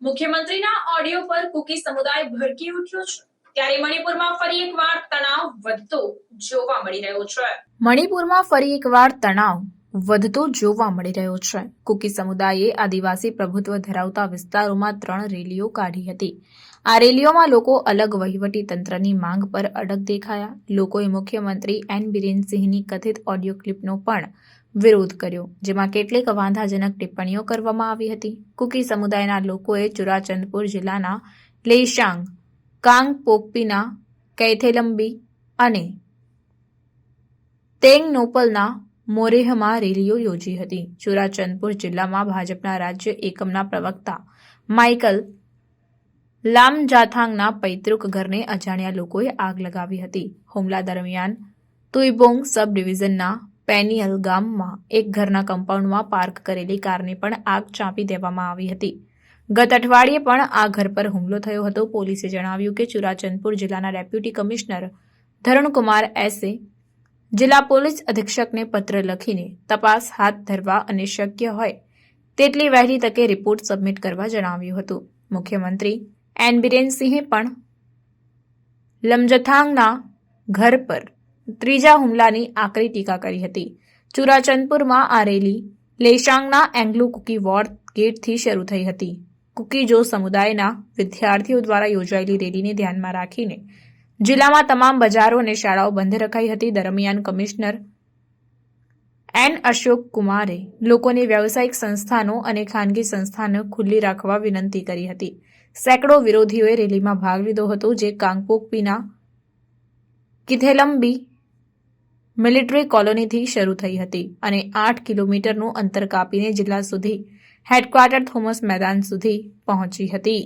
મુખ્યમંત્રીના ઓડિયો પર કુકી સમુદાય ભડકી ઉઠ્યો છે, ત્યારે મણિપુરમાં ફરી એકવાર તણાવ વધતો જોવા મળી રહ્યો છે. મણિપુરમાં ફરી એકવાર તણાવ વધતો જોવા મળી રહ્યો છે. કુકી સમુદાયે આદિવાસી પ્રભુત્વ ધરાવતા વિસ્તારોમાં 3 રેલીઓ કાઢી હતી. આ રેલીઓમાં લોકો અલગ વહીવટી તંત્રની માંગ પર અડગ દેખાયા. લોકોએ મુખ્યમંત્રી એન બિરેન સિંહની કથિત ઓડિયો ક્લિપનો પણ વિરોધ કર્યો, જેમાં કેટલીક વાંધાજનક ટિપ્પણીઓ કરવામાં આવી હતી. કુકી સમુદાયના લોકોએ ચુરાચંદપુર જિલ્લાના લેશાંગ, કાંગપોકપીના, કૈથેલમ્બી અને તેંગનોપલના મોરેહમાં રેલીઓ યોજી હતી. ચુરાચંદપુર જિલ્લામાં ભાજપના રાજ્ય એકમના પ્રવક્તા માઇકલ લામજાથાંગના પૈતૃક ઘરને અજાણ્યા લોકોએ આગ લગાવી હતી. હુમલા દરમિયાન તુઇબોંગ સબ ડિવિઝનના પેનિયલ ગામમાં એક ઘરના કમ્પાઉન્ડમાં પાર્ક કરેલી કારને પણ આગ ચાંપી દેવામાં આવી હતી. ગત અઠવાડિયે પણ આ ઘર પર હુમલો થયો હતો. પોલીસે જણાવ્યું કે ચુરાચંદપુર જિલ્લાના ડેપ્યુટી કમિશનર ધરણકુમાર એસે જિલ્લા પોલીસ અધિક્ષકને પત્ર લખીને તપાસ હાથ ધરવા અને શક્ય હોય તેટલી વહેલી તકે રિપોર્ટ સબમિટ કરવા જણાવ્યું હતું. મુખ્યમંત્રી એન બિરેન સિંહે પણ લમજથાંગના ઘર પર ત્રીજા હુમલાની આકરી ટીકા કરી હતી. ચુરાચંદપુરમાં આ રેલી લેશાંગના એંગ્લો કુકી વોર્ડ ગેટથી શરૂ થઈ હતી. કુકીજો સમુદાયના વિદ્યાર્થીઓ દ્વારા યોજાયેલી રેલીને ધ્યાનમાં રાખીને જિલ્લામાં તમામ બજારો અને શાળાઓ બંધ રખાઈ હતી. દરમિયાન કમિશનર એન અશોક કુમારે લોકોને વ્યાવસાયિક સંસ્થાનો અને ખાનગી સંસ્થાનો ખુલ્લી રાખવા વિનંતી કરી હતી. સેંકડો વિરોધીઓએ રેલીમાં ભાગ લીધો હતો, જે કાંગપોકપીના કિથેલમ્બી મિલિટરી કોલોનીથી શરૂ થઈ હતી અને 8 કિલોમીટરનું અંતર કાપીને જિલ્લા સુધી હેડક્વાર્ટર થોમસ મેદાન સુધી પહોંચી હતી.